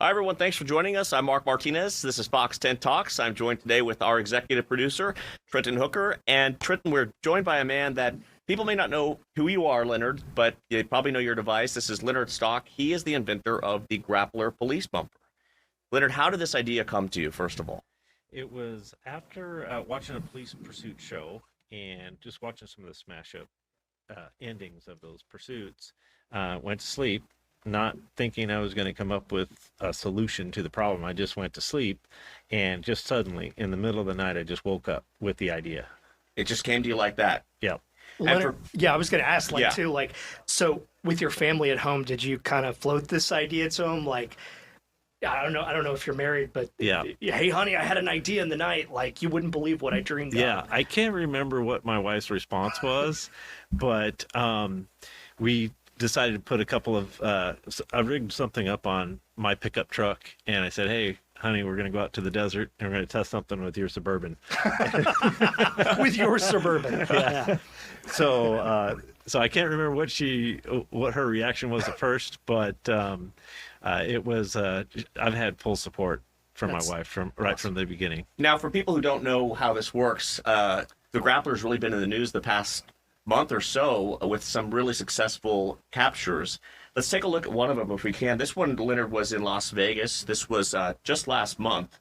Hi, everyone. Thanks for joining us. I'm Marc Martinez. This is Fox 10 Talks. I'm joined today with our executive producer, Trenton Hooker. And Trenton, we're joined by a man that people may not know who you are, Leonard, but you probably know your device. This is Leonard Stock. He is the inventor of the grappler police bumper. Leonard, how did this idea come to you, first of all? It was after watching a police pursuit show and just watching some of the smash-up endings of those pursuits. Went to sleep, not thinking I was going to come up with a solution to the problem. I just went to sleep, and just suddenly, in the middle of the night, I just woke up with the idea. It just came to you like that? Yep. Leonard, I was going to ask, so with your family at home, did you kind of float this idea to them? Like, I don't know if you're married, but hey, honey, I had an idea in the night. Like, you wouldn't believe what I dreamed of. Yeah, I can't remember what my wife's response was, but we decided to put a couple of, I rigged something up on my pickup truck, and I said, hey, honey, we're going to go out to the desert, and we're going to test something with your Suburban. With your Suburban. Yeah. So I can't remember what her reaction was at first, but it was, I've had full support from my wife from the beginning. Now, for people who don't know how this works, the grappler's really been in the news the past month or so with some really successful captures. Let's take a look at one of them if we can. This one, Leonard, was in Las Vegas. This was just last month,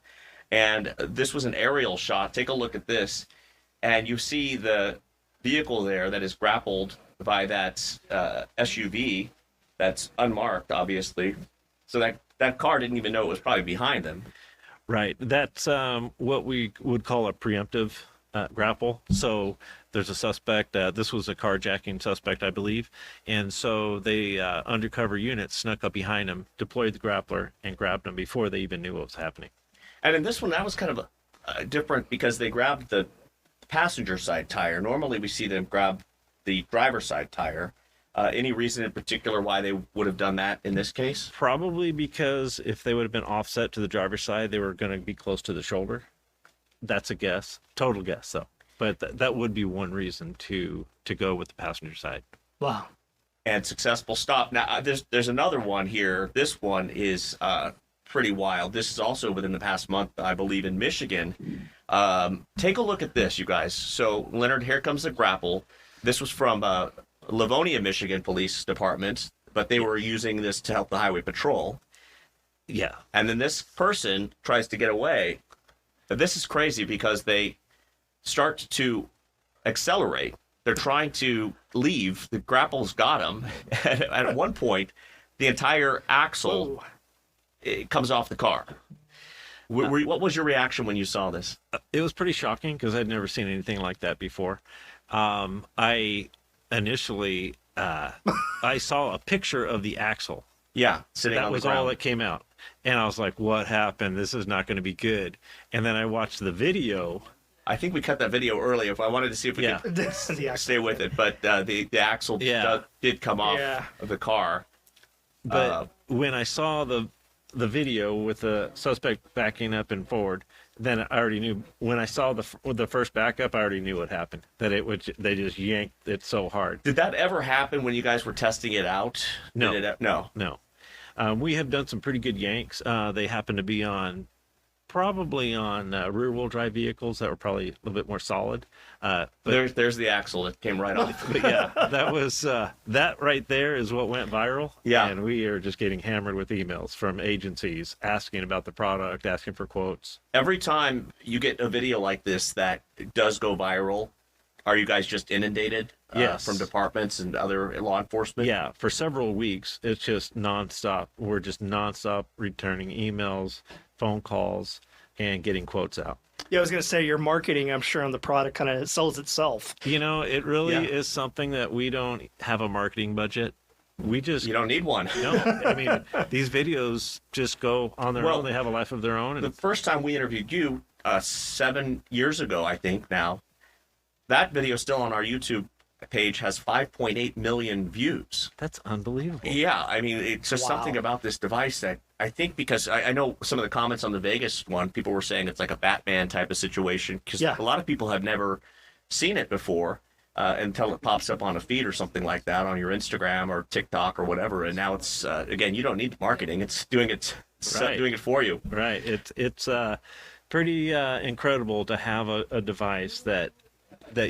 and this was an aerial shot. Take a look at this, and you see the vehicle there that is grappled by that SUV that's unmarked, obviously. So that car didn't even know it was probably behind them. Right. That's what we would call a preemptive grapple. So there's a suspect. This was a carjacking suspect, I believe. And so they undercover units snuck up behind him, deployed the grappler, and grabbed him before they even knew what was happening. And in this one, that was kind of different because they grabbed the passenger side tire. Normally, we see them grab the driver's side tire. Any reason in particular why they would have done that in this case? Probably because if they would have been offset to the driver's side, they were going to be close to the shoulder. That's a guess. Total guess, though. But that would be one reason to go with the passenger side. Wow. And successful stop. Now, there's another one here. This one is pretty wild. This is also within the past month, I believe, in Michigan. Take a look at this, you guys. So, Leonard, here comes the grapple. This was from Livonia, Michigan Police Department, but they were using this to help the highway patrol. Yeah. And then this person tries to get away. This is crazy because they start to accelerate. They're trying to leave. The grapple's got them. And at one point, the entire axle it comes off the car. What was your reaction when you saw this? It was pretty shocking because I'd never seen anything like that before. I initially, I saw a picture of the axle. Yeah, sitting on the ground. That was all that came out. And I was like, what happened? This is not going to be good. And then I watched the video. I think we cut that video early. If I wanted to see if we could stay with it. But the axle did come off of the car. But when I saw the video with the suspect backing up and forward, then I already knew. When I saw the first backup, I already knew what happened. That they just yanked it so hard. Did that ever happen when you guys were testing it out? No. No. We have done some pretty good yanks. They happen to be probably on rear-wheel drive vehicles that were probably a little bit more solid. But there's the axle. It came right off. But yeah, that was that right there is what went viral. Yeah, and we are just getting hammered with emails from agencies asking about the product, asking for quotes. Every time you get a video like this that does go viral, are you guys just inundated? Yes. From departments and other law enforcement? Yeah, for several weeks, it's just nonstop. We're just nonstop returning emails, phone calls, and getting quotes out. Yeah, I was going to say your marketing, I'm sure, on the product kind of sells itself. You know, it really is something that we don't have a marketing budget. You don't need one. No, I mean, these videos just go on their own. They have a life of their own. The first time we interviewed you, 7 years ago, I think now, that video still on our YouTube page has 5.8 million views. That's unbelievable. Yeah, I mean, it's just something about this device that I think, because I know some of the comments on the Vegas one, people were saying it's like a Batman type of situation because a lot of people have never seen it before. until it pops up on a feed or something like that on your Instagram or TikTok or whatever. And now it's again, you don't need marketing; it's doing it, Right. doing it for you. Right. It's pretty incredible to have a device that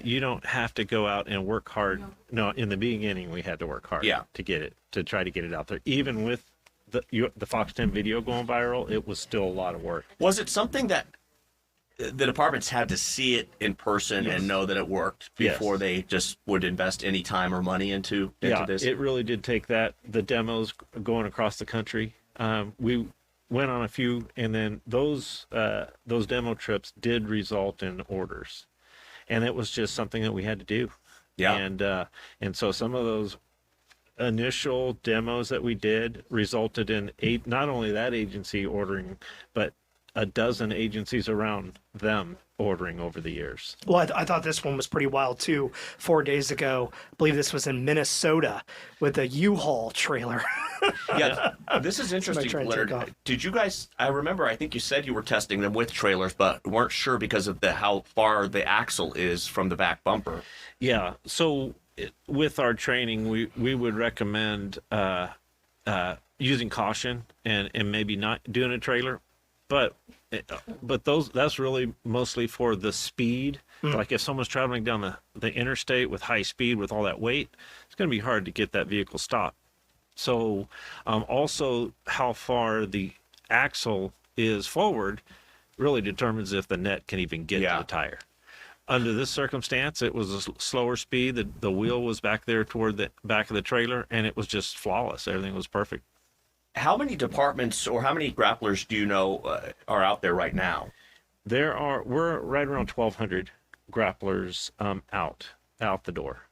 you don't have to go out and work hard. No, in the beginning we had to work hard to try to get it out there. Even with the Fox 10 video going viral, it was still a lot of work. Was it something that the departments had to see it in person and know that it worked before they just would invest any time or money into this? It really did take that. The demos going across the country. We went on a few, and then those demo trips did result in orders, and it was just something that we had to do. Yeah. And so some of those initial demos that we did resulted in not only that agency ordering, but a dozen agencies around them ordering over the years. Well, I thought this one was pretty wild too. 4 days ago, I believe this was in Minnesota with a U-Haul trailer. Yeah, this is interesting, Leonard. Did you guys? I remember. I think you said you were testing them with trailers, but weren't sure because of how far the axle is from the back bumper. Yeah. So with our training, we would recommend using caution and maybe not doing a trailer. But that's really mostly for the speed. Like if someone's traveling down the interstate with high speed with all that weight, it's going to be hard to get that vehicle stopped. So also how far the axle is forward really determines if the net can even get to the tire. Under this circumstance, it was a slower speed. The wheel was back there toward the back of the trailer, and it was just flawless. Everything was perfect. How many departments or how many grapplers do you know are out there right now? We're right around 1,200 grapplers out the door.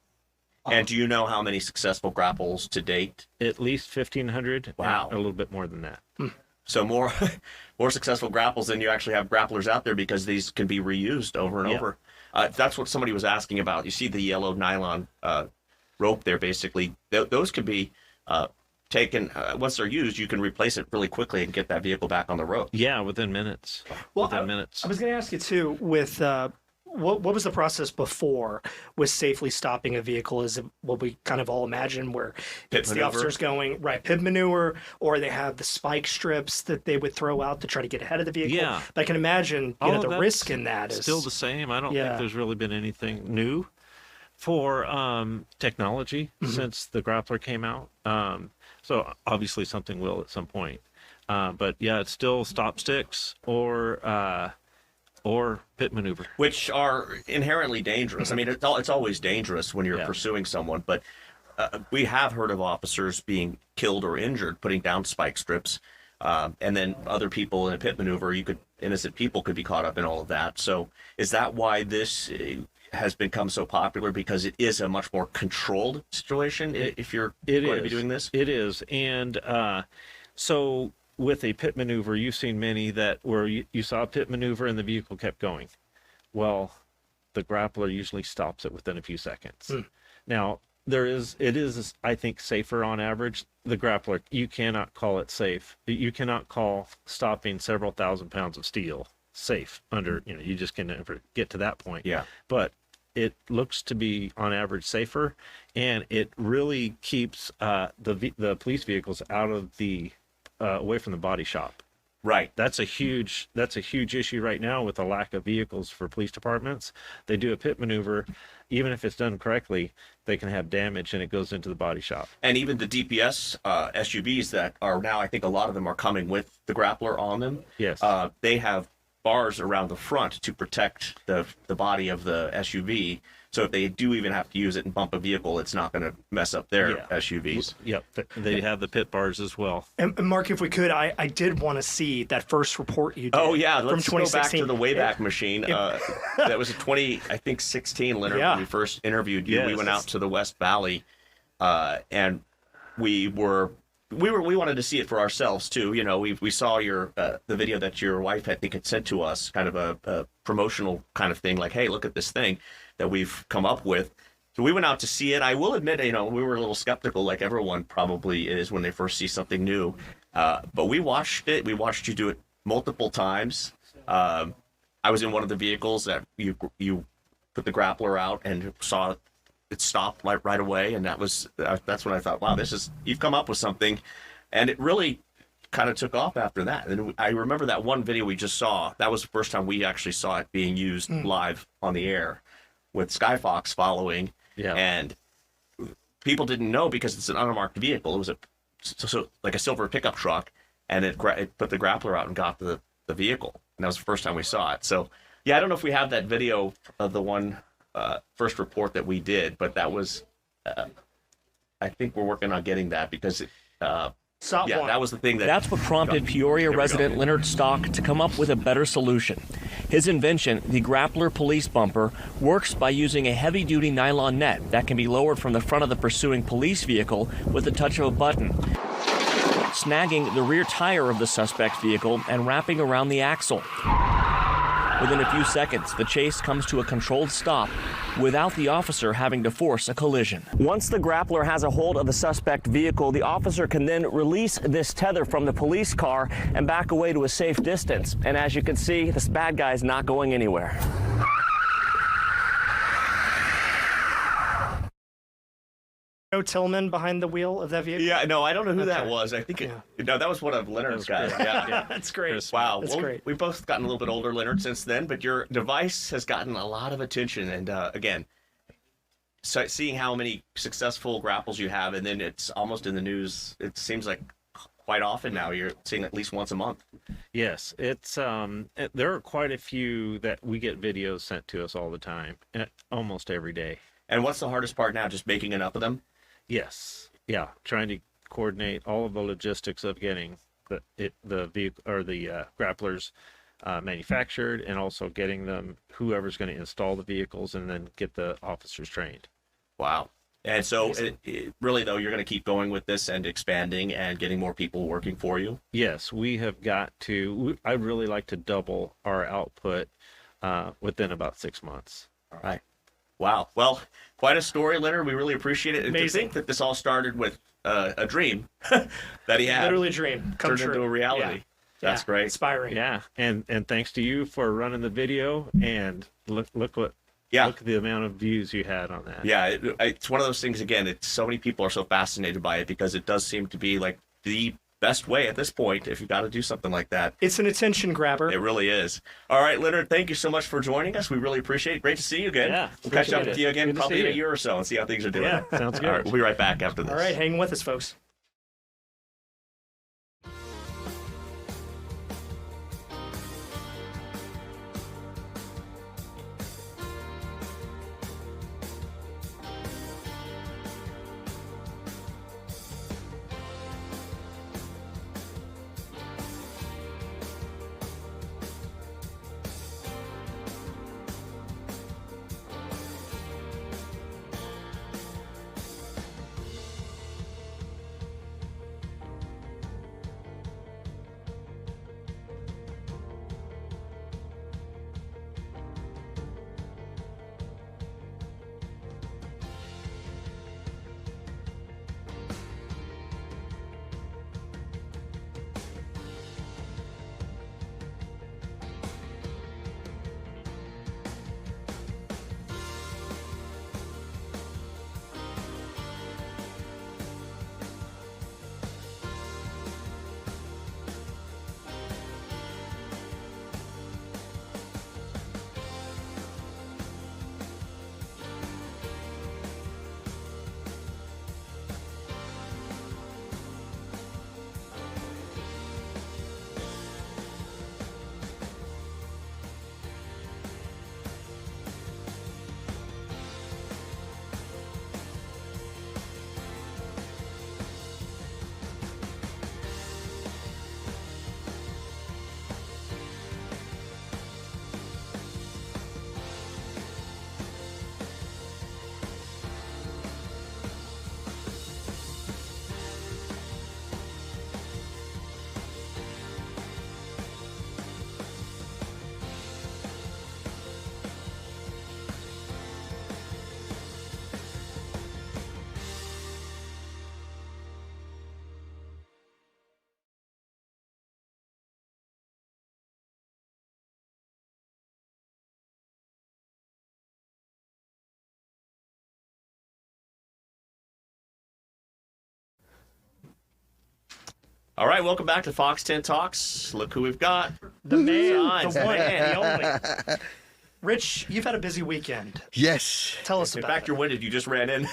And do you know how many successful grapples to date? At least 1,500. Wow. A little bit more than that. So more successful grapples than you actually have grapplers out there because these can be reused over and over. That's what somebody was asking about. You see the yellow nylon rope there, basically. Those could be taken, once they're used, you can replace it really quickly and get that vehicle back on the road. Yeah, within minutes. Well, within minutes. I was going to ask you too, with what was the process before with safely stopping a vehicle? Is it what we kind of all imagine, where it's the officers going pit maneuver, or they have the spike strips that they would throw out to try to get ahead of the vehicle? Yeah. But I can imagine the risk in that is still the same. I don't think there's really been anything new for technology since the grappler came out. So obviously something will at some point. But yeah, it's still stop sticks or pit maneuver, which are inherently dangerous. I mean, it's always dangerous when you're pursuing someone, but we have heard of officers being killed or injured putting down spike strips, and then other people in a pit maneuver, innocent people could be caught up in all of that. So is that why this has become so popular, because it is a much more controlled situation if you're going to be doing this? It is. And so with a pit maneuver, you've seen many where you saw a pit maneuver and the vehicle kept going. Well, the grappler usually stops it within a few seconds. Now, it is, I think, safer on average. The grappler, you cannot call it safe. You cannot call stopping several thousand pounds of steel safe you just can never get to that point. Yeah. But it looks to be on average safer, and it really keeps the police vehicles out of away from the body shop. Right. That's a huge issue right now with the lack of vehicles for police departments. They do a pit maneuver, even if it's done correctly, they can have damage and it goes into the body shop. And even the DPS SUVs that are now, I think a lot of them are coming with the grappler on them. Yes. They have bars around the front to protect the body of the SUV. So if they do even have to use it and bump a vehicle, it's not going to mess up their SUVs. Yep, they have the pit bars as well. And Mark, if we could, I did want to see that first report you did. Oh yeah, let's from 2016. go back to the Wayback Machine. That was a 2016, Leonard, when we first interviewed you. Yes. We went out to the West Valley, and we wanted to see it for ourselves too. We saw the video that your wife, I think, had sent to us, kind of a promotional kind of thing, like, hey, look at this thing that we've come up with. So we went out to see it. I will admit, we were a little skeptical, like everyone probably is when they first see something new. But we watched it. We watched you do it multiple times. I was in one of the vehicles that you put the grappler out and saw it stopped right away, and that's when I thought, wow, you've come up with something, and it really kind of took off after that. And I remember that one video we just saw. That was the first time we actually saw it being used live on the air, with Skyfox following. Yeah. And people didn't know because it's an unmarked vehicle. It was like a silver pickup truck, and it put the grappler out and got the vehicle. And that was the first time we saw it. So, yeah, I don't know if we have that video of the one first report that we did, but that was, I think we're working on getting that because, that was the thing That's what prompted Peoria resident Leonard Stock to come up with a better solution. His invention, the grappler police bumper, works by using a heavy-duty nylon net that can be lowered from the front of the pursuing police vehicle with the touch of a button, snagging the rear tire of the suspect's vehicle and wrapping around the axle. Within a few seconds, the chase comes to a controlled stop without the officer having to force a collision. Once the grappler has a hold of the suspect vehicle, the officer can then release this tether from the police car and back away to a safe distance. And as you can see, this bad guy is not going anywhere. No Tillman behind the wheel of that vehicle? Yeah, no, I don't know who that was. I think no, that was one of Leonard's guys. Yeah, that's great. Wow, that's great. We've both gotten a little bit older, Leonard, since then. But your device has gotten a lot of attention, and again, seeing how many successful grapples you have, and then it's almost in the news. It seems like quite often now you're seeing at least once a month. Yes, it's there are quite a few that we get videos sent to us all the time, almost every day. And what's the hardest part now? Just making enough of them? Yes. Yeah. Trying to coordinate all of the logistics of getting the vehicle or the grapplers manufactured, and also getting them, whoever's going to install the vehicles, and then get the officers trained. Wow. And so really, though, you're going to keep going with this and expanding and getting more people working for you? Yes, we have got to. I'd really like to double our output within about 6 months. All right. Wow. Well, quite a story, Leonard. We really appreciate it. And to think that this all started with a dream that he had. Literally a dream. Come turned true. into a reality. Yeah. That's great. Inspiring. Yeah. And thanks to you for running the video, and look at the amount of views you had on that. Yeah. It's one of those things, again, so many people are so fascinated by it because it does seem to be like the best way at this point if you got to do something like that. It's an attention grabber. It really is. All right, Leonard, thank you so much for joining us. We really appreciate it. Great to see you again. Yeah, we'll catch up with you again probably in a year or so and see how things are doing. Yeah, sounds good. All right, we'll be right back after this. All right, hang with us, folks. All right, welcome back to Fox 10 Talks. Look who we've got. The man, Signs, the one, man. the only. Rich, you've had a busy weekend. Yes. Tell us In about fact, it. you're winded. You just ran in.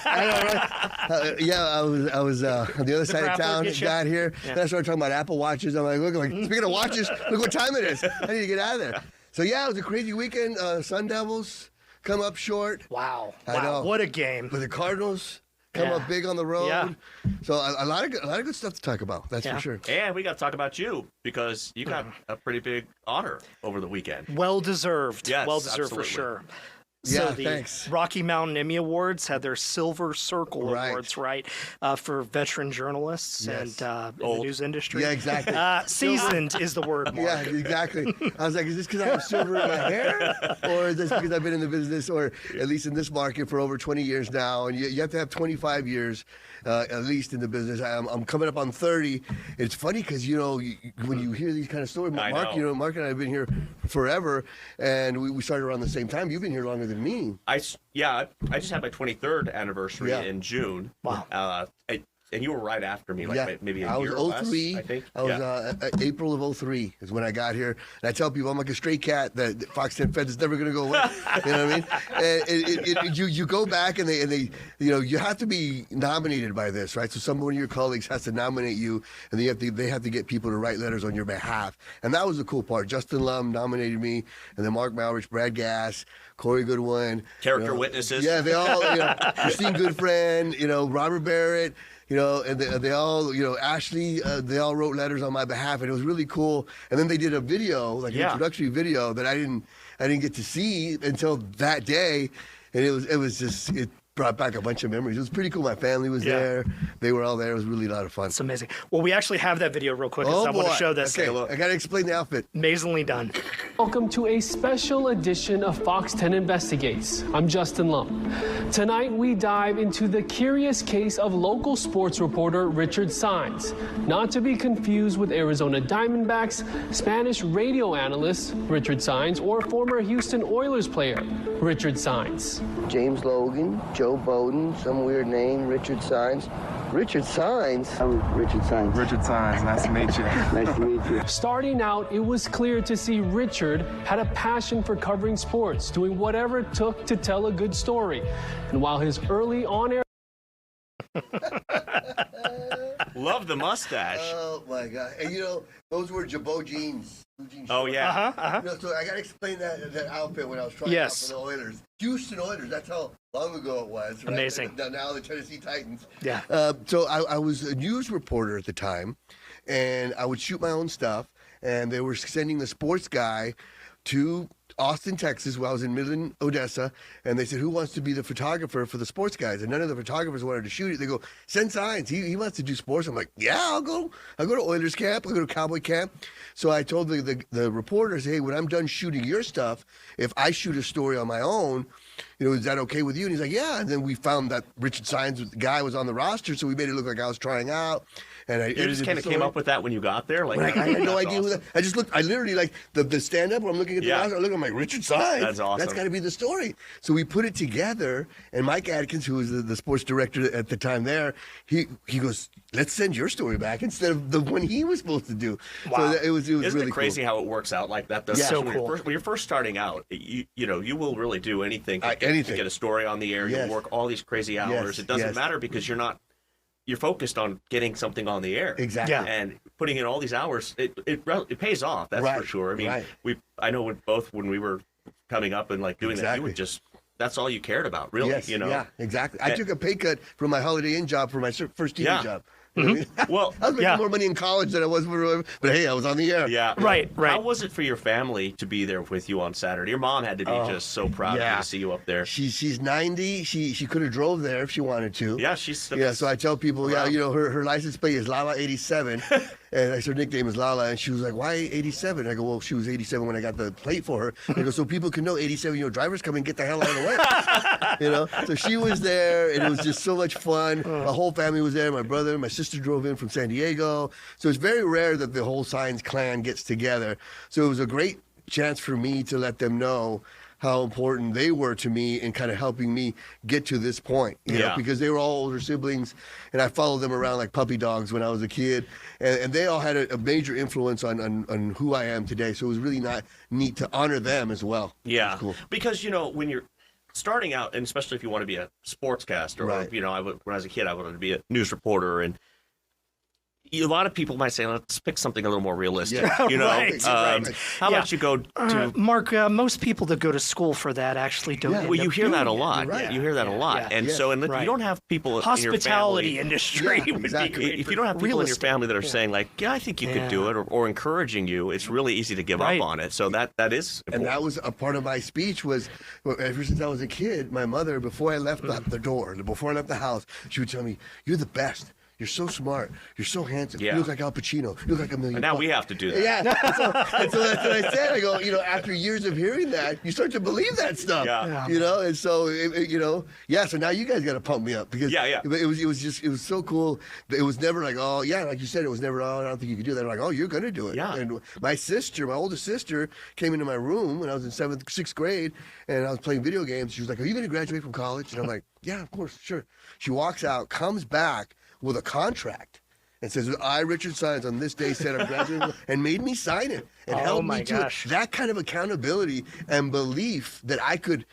Yeah, I was on the other side of grappler town. get you? Got here. Yeah. Then I started talking about Apple Watches. I'm like, speaking of watches, look what time it is. I need to get out of there. So yeah, it was a crazy weekend. Sun Devils come up short, Wow. I Wow. know. What a game. but the Cardinals come Yeah. up big on the road. Yeah. So a lot of good stuff to talk about. That's Yeah. for sure. And we got to talk about you because you got a pretty big honor over the weekend. Well deserved. Yes, well deserved for absolutely. sure. Yeah, So the thanks. Rocky Mountain Emmy Awards had their Silver Circle Right. Awards, right, for veteran journalists Yes. and in the Old. news industry. Yeah, exactly. Seasoned is the word, Mark. Yeah, exactly. I was like, is this because I have silver in my hair? Or is this because I've been in the business, or at least in this market, for over 20 years now? And you have to have 25 years at least in the business. I'm coming up on 30. It's funny because, when you hear these kind of stories, I Mark, know. Mark and I have been here forever, and we started around the same time. You've been here longer than me. I just had my 23rd anniversary Yeah. in June. Wow. And you were right after me, like maybe a I year was or less, 03. I think. I was April of 03 is when I got here. And I tell people I'm like a stray cat that Fox 10 Fed is never going to go away. You know what I mean? And you go back and they you have to be nominated by this, right? So one of your colleagues has to nominate you, and they have to get people to write letters on your behalf. And that was the cool part. Justin Lum nominated me, and then Mark Malrich, Brad Gass, Corey Goodwin. Character witnesses. Yeah, they all, Christine Goodfriend, Robert Barrett, and they all, Ashley, they all wrote letters on my behalf, and it was really cool. And then they did a video, like an introductory video that I didn't get to see until that day, and it brought back a bunch of memories. It was pretty cool. My family was there. They were all there. It was really a lot of fun. It's amazing. Well, we actually have that video real quick. 'Cause I want to show this. Okay, I got to explain the outfit. Amazingly done. Welcome to a special edition of Fox 10 Investigates. I'm Justin Lum. Tonight we dive into the curious case of local sports reporter Richard Saenz, not to be confused with Arizona Diamondbacks, Spanish radio analyst Richard Saenz, or former Houston Oilers player Richard Saenz. James Logan, Joe Bowden, some weird name, Richard Saenz. Richard Saenz? I'm Richard Saenz. Richard Saenz, nice to meet you. Nice to meet you. Starting out, it was clear to see Richard had a passion for covering sports, doing whatever it took to tell a good story. And while his early on-air Love the mustache. Oh my God! And those were Jabot jeans. Oh, yeah. So I got to explain that outfit when I was trying out for the Oilers. Houston Oilers, that's how long ago it was. Right? Amazing. Now the Tennessee Titans. Yeah. So I was a news reporter at the time, and I would shoot my own stuff, and they were sending the sports guy to Austin, Texas, where I was in Midland, Odessa, and they said, who wants to be the photographer for the sports guys? And none of the photographers wanted to shoot it. They go, send Saenz. He wants to do sports. I'm like, yeah, I'll go. I'll go to Oilers camp. I'll go to Cowboy camp. So I told the reporters, hey, when I'm done shooting your stuff, if I shoot a story on my own, is that okay with you? And he's like, yeah. And then we found that Richard Saenz, the guy, was on the roster, so we made it look like I was trying out. And You just kind of came up with that when you got there? Like, I had no that's idea who awesome. that. I just looked. I literally like the stand up where I'm looking at the roster. I look, I'm like, Richard Saenz. That's awesome. That's got to be the story. So we put it together, and Mike Adkins, who was the sports director at the time there, he goes, let's send your story back instead of the one he was supposed to do. Wow. So it was Isn't really it crazy how it works out like that? Though? Yeah. So when cool. When you're first starting out, you will really do anything to anything. get a story on the air. Yes. You'll work all these crazy hours. Yes, It doesn't yes. matter because you're focused on getting something on the air. Exactly. Yeah. And putting in all these hours, it pays off. That's for Right, sure. I mean, right. I know when we were coming up and like doing that, you would just that's all you cared about, really. Yes, yeah, exactly. I took a pay cut from my Holiday Inn job for my first TV job. You know what I mean? Well, I was making more money in college than I was but hey, I was on the air. yeah, Right. How was it for your family to be there with you on Saturday? Your mom had to be just so proud of you to see you up there. She's 90. She could have drove there if she wanted to. Yeah, she's So I tell people, her license plate is Lala 87, and her nickname is Lala, and she was like, why 87? I go, well, she was 87 when I got the plate for her. I go, so people can know 87-year-old drivers come and get the hell out of the way. So she was there, and it was just so much fun. My whole family was there. My brother, my sister drove in from San Diego. So it's very rare that the whole Saenz clan gets together. So it was a great chance for me to let them know how important they were to me in kind of helping me get to this point, you know, because they were all older siblings, and I followed them around like puppy dogs when I was a kid, and they all had a major influence on who I am today. So it was really neat to honor them as well. Yeah, cool. Because when you're starting out, and especially if you want to be a sportscaster, or when I was a kid, I wanted to be a news reporter, and a lot of people might say, let's pick something a little more realistic. Right. How about you go to Mark? Most people that go to school for that actually don't. Well, you hear that a lot. Right. You hear that a lot, and so you don't have people hospitality in your family, industry would be great. If you don't have people in your family that are saying like, I think you could do it, or encouraging you, it's really easy to give up on it. So that is important. And that was a part of my speech was, ever since I was a kid, my mother, before I left the door, before I left the house, she would tell me, "You're the best. You're so smart. You're so handsome. You look like Al Pacino. You look like $1 million." And now we have to do that. Yeah. And so that's what I said. I go, after years of hearing that, you start to believe that stuff. Yeah. And so, so now you guys got to pump me up because it was so cool. It was never like, like you said, it was never, I don't think you could do that. Like, you're going to do it. Yeah. And my oldest sister, came into my room when I was in 6th grade, and I was playing video games. She was like, "Are you going to graduate from college?" And I'm like, "Yeah, of course, sure." She walks out, comes back with a contract and says, "I, Richard Sines, on this day said I'm graduating," and made me sign it and held me to it. That kind of accountability and belief that I could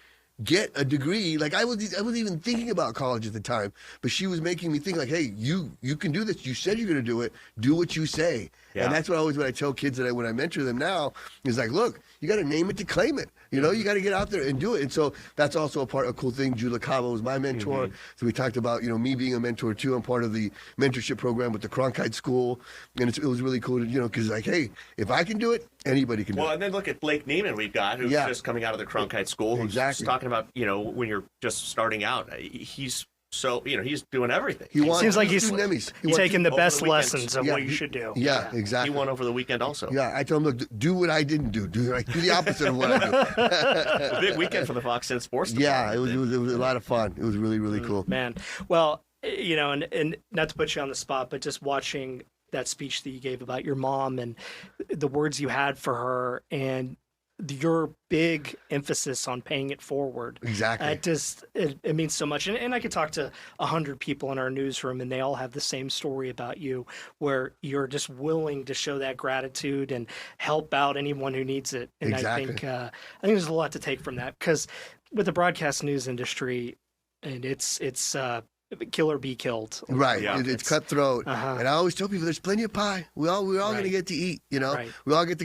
get a degree. Like I wasn't even thinking about college at the time, but she was making me think like, "Hey, you can do this. You said you're going to do it. Do what you say." Yeah. And that's what I tell kids that when I mentor them now is like, look, you got to name it to claim it. You got to get out there and do it. And so that's also a cool thing. Judah Cabo was my mentor. So we talked about, me being a mentor too. I'm part of the mentorship program with the Cronkite School. And it was really cool to, because like, hey, if I can do it, anybody can do it. Well, and then look at Blake Neiman we've got, who's just coming out of the Cronkite School. Who's just talking about, when you're just starting out, he's he's doing everything. Seems like he's taking the best lessons of what you should do. Yeah, exactly. He won over the weekend also. Yeah, I told him, look, do what I didn't do. Do the opposite of what I do. A big weekend for the Fox 10 Sports Department. Yeah, it was a lot of fun. It was really, really cool. Man, well, and not to put you on the spot, but just watching that speech that you gave about your mom and the words you had for her and your big emphasis on paying it forward. Exactly. It means so much. And I could talk to 100 people in our newsroom and they all have the same story about you, where you're just willing to show that gratitude and help out anyone who needs it. And exactly. I think there's a lot to take from that, because with the broadcast news industry, and it's kill or be killed. Right. Yeah. It's cutthroat. And I always tell people there's plenty of pie. We're all going to get to eat, Right. We all get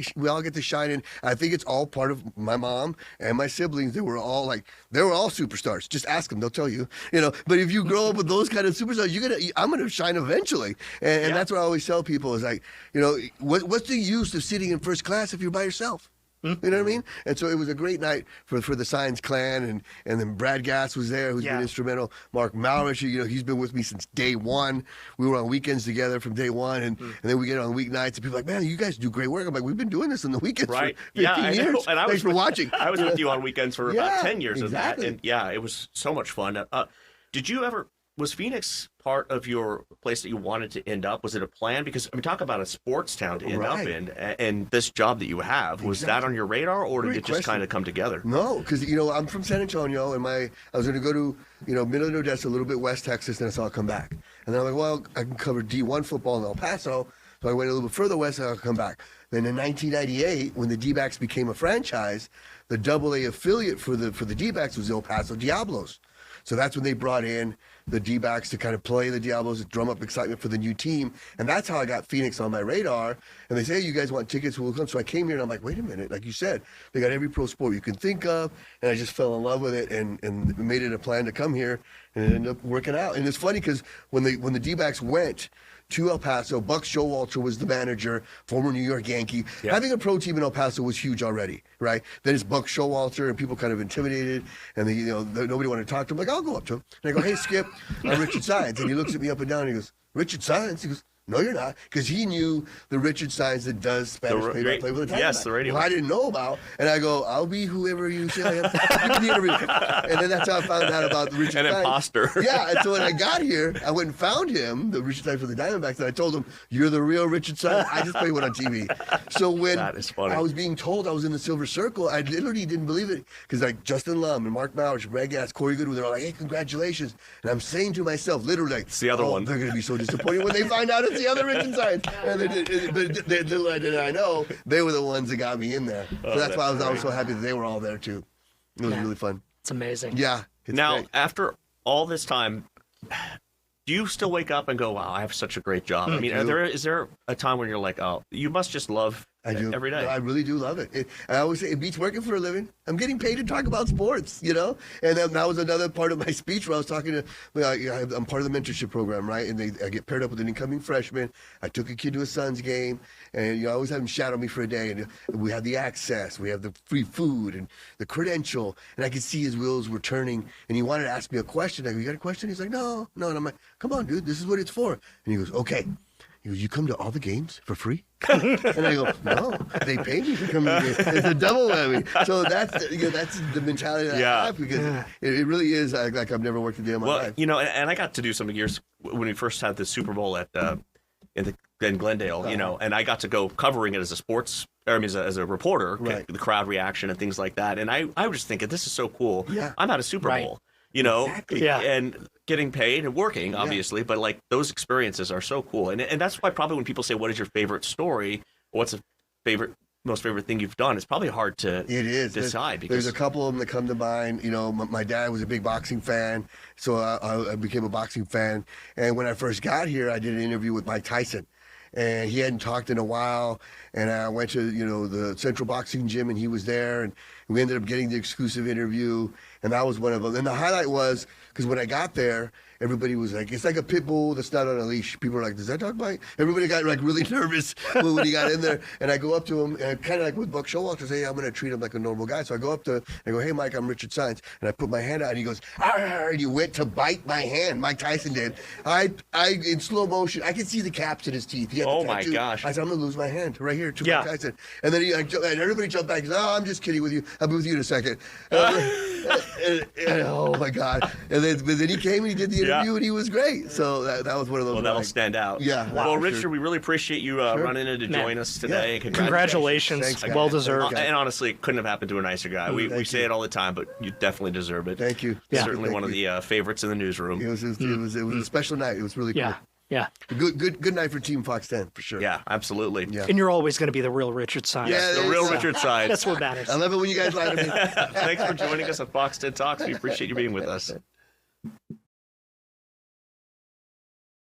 to shine in. I think it's all part of my mom and my siblings. They were all superstars. Just ask them, they'll tell you. But if you grow up with those kind of superstars, I'm going to shine eventually. And that's what I always tell people is like, what's the use of sitting in first class if you're by yourself? You know what I mean? And so it was a great night for the Sines clan, and then Brad Gass was there, who's been instrumental. Marc Malrich, he's been with me since day one. We were on weekends together from day one, and then we get on weeknights, and people are like, "Man, you guys do great work." I'm like, "We've been doing this on the weekends for 15 years." And Thanks for watching. I was with you on weekends for about 10 years of that, exactly. and it was so much fun. Was Phoenix part of your place that you wanted to end up? Was it a plan? Because talk about a sports town to end up in, and this job that you have, was that on your radar, or did it just kind of come together? No, because I'm from San Antonio, and I was going to go to Midland, Odessa, a little bit West Texas, and I saw it come back. And then I'm like, well, I can cover D1 football in El Paso, so I went a little bit further west, and I'll come back. Then in 1998, when the D-backs became a franchise, the AA affiliate for the D-backs was El Paso Diablos. So that's when they brought in the D-backs to kind of play the Diablos, to drum up excitement for the new team. And that's how I got Phoenix on my radar. And they say, "Hey, you guys want tickets? We'll come." So I came here and I'm like, wait a minute. Like you said, they got every pro sport you can think of. And I just fell in love with it and made it a plan to come here. And it ended up working out. And it's funny because when the D-backs went to El Paso, Buck Showalter was the manager, former New York Yankee. Yeah. Having a pro team in El Paso was huge already, right? Then it's Buck Showalter, and people kind of intimidated, and nobody wanted to talk to him. Like, I'll go up to him. And I go, "Hey, Skip, I'm Richard Sines." And he looks at me up and down, and he goes, "Richard Sines?" He goes, No, you're not, because he knew the Richard Signs that does Spanish play-by-play with the Diamondbacks. Yes, the radio. Well, I didn't know about, and I go, I'll be whoever you say I am. Give me the interview. And then that's how I found out about the Richard Signs. An imposter. Yeah, and so when I got here, I went and found him, the Richard Signs for the Diamondbacks, and I told him, you're the real Richard Signs. I just play one on TV. So when That is funny. I was being told I was in the Silver Circle, I literally didn't believe it, because like Justin Lum and Marc Mowers, Brad Gass, Corey Goodwin, they're all like, hey, congratulations. And I'm saying to myself, literally, like, It's the other one. They're going to be so disappointed when they find out it's the other Richard Signs. And little did I know, they were the ones that got me in there. So that's why I was so happy that they were all there too. It was really fun. It's amazing. Yeah. It's Now, great. after all this time, do you still wake up and go, wow, I have such a great job? I mean, is there a time when you're like, oh, you must just love I do. every day? I really do love it. I always say it beats working for a living. I'm getting paid to talk about sports, you know? And that was another part of my speech where I was talking to, I'm part of the mentorship program, right? And I get paired up with an incoming freshman. I took a kid to a Suns game, and I always have him shadow me for a day. And we have the access, we have the free food and the credential. And I could see his wheels were turning, and he wanted to ask me a question. I go, you got a question? He's like, no. And I'm like, come on, dude, this is what it's for. And he goes, okay. He goes, you come to all the games for free? And I go, no, they pay me to come to the game. It's a double whammy. So that's the mentality that I have, because it really is like I've never worked a day in my life. You know, and I got to do some years when we first had the Super Bowl at in Glendale, you know, and I got to go covering it as a sports, I mean, as a reporter, Right. the crowd reaction and things like that. And I was just thinking, this is so cool. Yeah. I'm at a Super Right. Bowl. You know, Exactly. Yeah. and getting paid and working, obviously, but like those experiences are so cool. And that's why probably when people say, what is your favorite story? What's most favorite thing you've done? It's probably hard to It is. decide. There's a couple of them that come to mind. You know, my dad was a big boxing fan, so I became a boxing fan. And when I first got here, I did an interview with Mike Tyson. And he hadn't talked in a while. And I went to, the Central Boxing Gym, and he was there. And we ended up getting the exclusive interview. And that was one of them. And the highlight was, because when I got there, everybody was like, it's like a pit bull that's not on a leash. People were like, does that dog bite? Everybody got like really nervous when he got in there. And I go up to him, and kind of like with Buck Showalter, say, hey, I'm going to treat him like a normal guy. So I go up to, I go, hey, Mike, I'm Richard Signs. And I put my hand out, and he goes, and he went to bite my hand. Mike Tyson did. I in slow motion, I could see the caps in his teeth. He had the Oh, my tattoo. gosh. I said, I'm going to lose my hand right here to Yeah. Mike Tyson. And then and everybody jumped back. He goes, oh, I'm just kidding with you. I'll be with you in a second. And, oh, my God. And then he came and he did the interview, and he was great. So that was one of those. Well, that'll stand out. Yeah. Well, for Richard, sure. we really appreciate you running in to Man. join us today. Yeah. Congratulations. Thanks, guys. Well deserved. Thank And honestly, it couldn't have happened to a nicer guy. We Thank say you. it all the time, but you definitely deserve it. Thank you. Certainly Thank one of you. the favorites in the newsroom. It was a special night. It was really cool. Yeah. Yeah. Good night for Team Fox 10 for sure. Yeah, absolutely. Yeah. And you're always going to be the real Richard Signs. Yeah, The real Yeah. Richard Signs. That's what matters. I love it when you guys lie to me. Thanks for joining us on Fox 10 Talks. We appreciate you being with us.